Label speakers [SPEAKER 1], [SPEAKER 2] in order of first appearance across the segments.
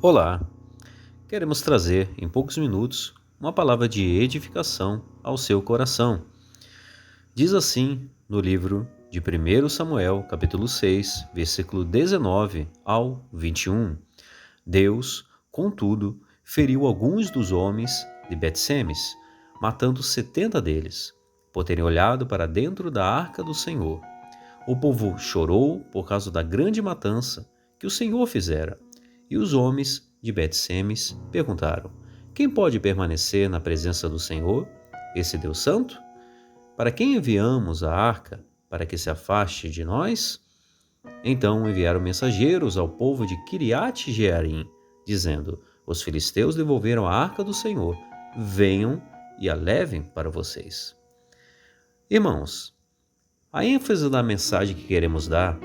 [SPEAKER 1] Olá, queremos trazer em poucos minutos uma palavra de edificação ao seu coração. Diz assim no livro de 1 Samuel, capítulo 6, versículo 19 ao 21. Deus, contudo, feriu alguns dos homens de Bet-Semes, matando 70 deles, por terem olhado para dentro da arca do Senhor. O povo chorou por causa da grande matança que o Senhor fizera. E os homens de Bet-Semes perguntaram: Quem pode permanecer na presença do Senhor, esse Deus santo? Para quem enviamos a arca para que se afaste de nós? Então enviaram mensageiros ao povo de Quiriate-Jearim, dizendo: Os filisteus devolveram a arca do Senhor. Venham e a levem para vocês. Irmãos, a ênfase da mensagem que queremos dar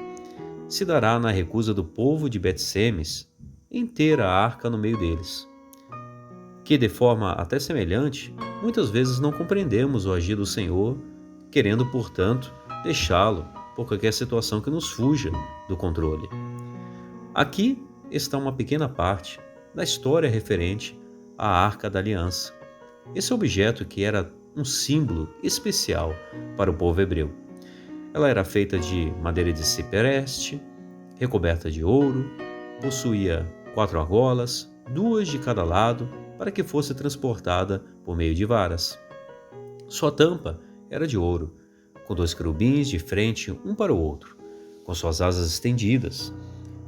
[SPEAKER 1] se dará na recusa do povo de Bet-Semes em ter a arca no meio deles, que de forma até semelhante, muitas vezes não compreendemos o agir do Senhor, querendo, portanto, deixá-lo por qualquer situação que nos fuja do controle. Aqui está uma pequena parte da história referente à Arca da Aliança, esse objeto que era um símbolo especial para o povo hebreu. Ela era feita de madeira de cipreste, recoberta de ouro, possuía 4 argolas, 2 de cada lado, para que fosse transportada por meio de varas. Sua tampa era de ouro, com 2 querubins de frente um para o outro, com suas asas estendidas.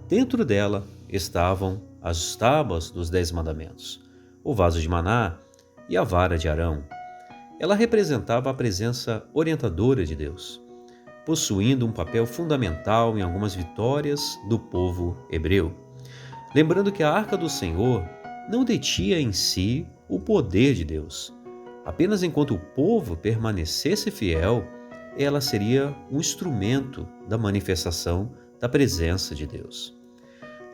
[SPEAKER 1] Dentro dela estavam as tábuas dos 10 mandamentos, o vaso de Maná e a vara de Arão. Ela representava a presença orientadora de Deus, possuindo um papel fundamental em algumas vitórias do povo hebreu. Lembrando que a arca do Senhor não detinha em si o poder de Deus. Apenas enquanto o povo permanecesse fiel, ela seria um instrumento da manifestação da presença de Deus.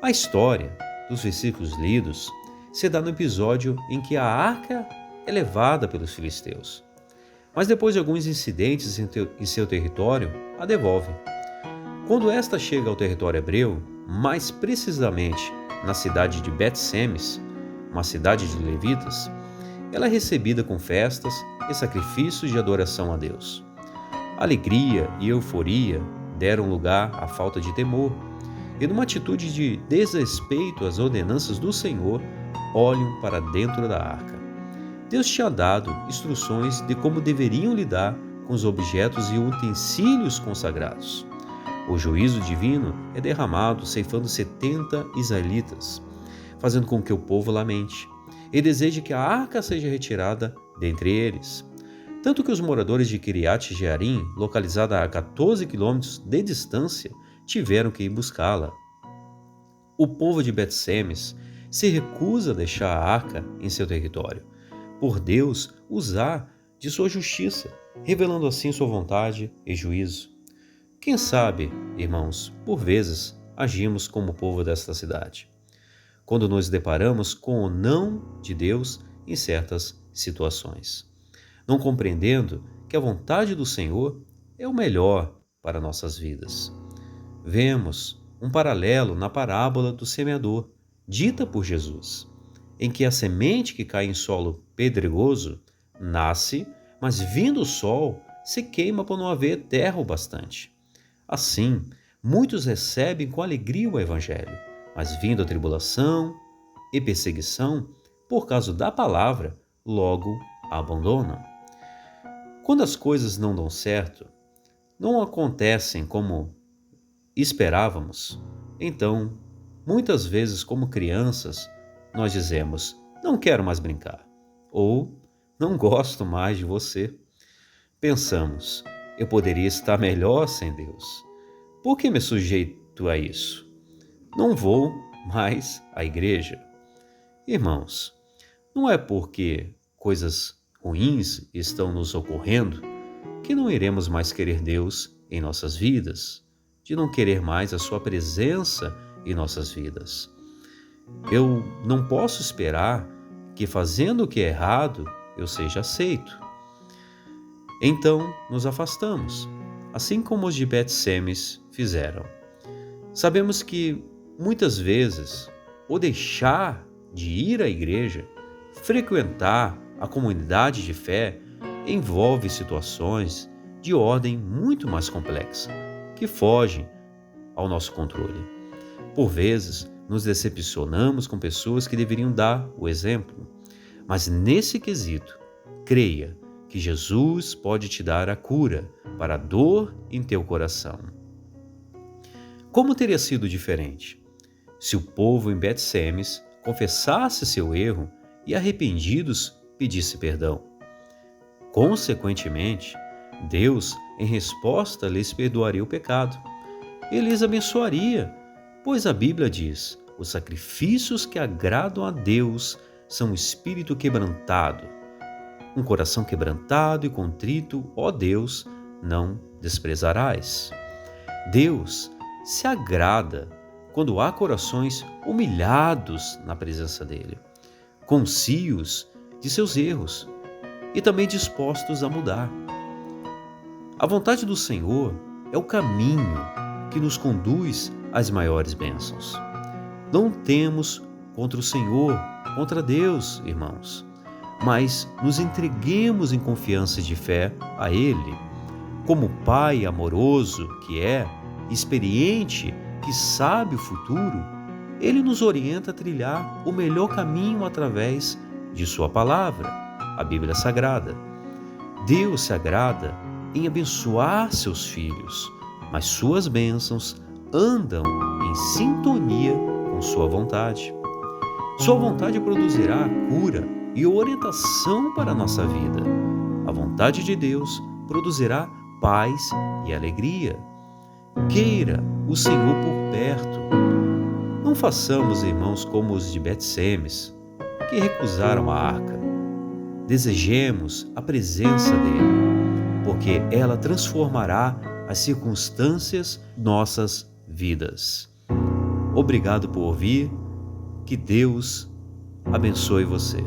[SPEAKER 1] A história dos versículos lidos se dá no episódio em que a arca é levada pelos filisteus. Mas depois de alguns incidentes em seu território, a devolvem. Quando esta chega ao território hebreu, mais precisamente na cidade de Bet-Semes, uma cidade de levitas, ela é recebida com festas e sacrifícios de adoração a Deus. Alegria e euforia deram lugar à falta de temor, e numa atitude de desrespeito às ordenanças do Senhor, olham para dentro da arca. Deus tinha dado instruções de como deveriam lidar com os objetos e utensílios consagrados. O juízo divino é derramado, ceifando 70 israelitas, fazendo com que o povo lamente e deseje que a arca seja retirada dentre eles. Tanto que os moradores de Quiriate-Jearim, localizada a 14 quilômetros de distância, tiveram que ir buscá-la. O povo de Bet-Semes se recusa a deixar a arca em seu território, por Deus usar de sua justiça, revelando assim sua vontade e juízo. Quem sabe, irmãos, por vezes agimos como o povo desta cidade, quando nos deparamos com o não de Deus em certas situações, não compreendendo que a vontade do Senhor é o melhor para nossas vidas. Vemos um paralelo na parábola do semeador, dita por Jesus, em que a semente que cai em solo pedregoso nasce, mas vindo o sol, se queima por não haver terra o bastante. Assim, muitos recebem com alegria o Evangelho, mas vindo a tribulação e perseguição, por causa da palavra, logo a abandonam. Quando as coisas não dão certo, não acontecem como esperávamos, então, muitas vezes como crianças, nós dizemos: não quero mais brincar, ou não gosto mais de você. Pensamos: eu poderia estar melhor sem Deus. Por que me sujeito a isso? Não vou mais à igreja. Irmãos, não é porque coisas ruins estão nos ocorrendo que não iremos mais querer Deus em nossas vidas, de não querer mais a sua presença em nossas vidas. Eu não posso esperar que, fazendo o que é errado, eu seja aceito. Então nos afastamos, assim como os de Bet-Semes fizeram. Sabemos que muitas vezes ou deixar de ir à igreja, frequentar a comunidade de fé, envolve situações de ordem muito mais complexa, que fogem ao nosso controle. Por vezes, nos decepcionamos com pessoas que deveriam dar o exemplo, mas nesse quesito, creia que Jesus pode te dar a cura para a dor em teu coração. Como teria sido diferente se o povo em Bet-Semes confessasse seu erro e, arrependidos, pedisse perdão? Consequentemente, Deus, em resposta, lhes perdoaria o pecado. Ele lhes abençoaria, pois a Bíblia diz: os sacrifícios que agradam a Deus são um espírito quebrantado. Um coração quebrantado e contrito, ó Deus, não desprezarás. Deus se agrada quando há corações humilhados na presença dele, conscios de seus erros e também dispostos a mudar. A vontade do Senhor é o caminho que nos conduz às maiores bênçãos. Não temos contra o Senhor, contra Deus, irmãos, mas nos entreguemos em confiança de fé a Ele. Como Pai amoroso que é, experiente, que sabe o futuro, Ele nos orienta a trilhar o melhor caminho através de Sua palavra, a Bíblia Sagrada. Deus se agrada em abençoar seus filhos, mas suas bênçãos andam em sintonia com sua vontade. Sua vontade produzirá cura e orientação para a nossa vida. A vontade de Deus produzirá paz e alegria. Queira o Senhor por perto. Não façamos, irmãos, como os de Bet-Semes, que recusaram a arca. Desejemos a presença dele, porque ela transformará as circunstâncias nossas vidas. Obrigado por ouvir. Que Deus abençoe você.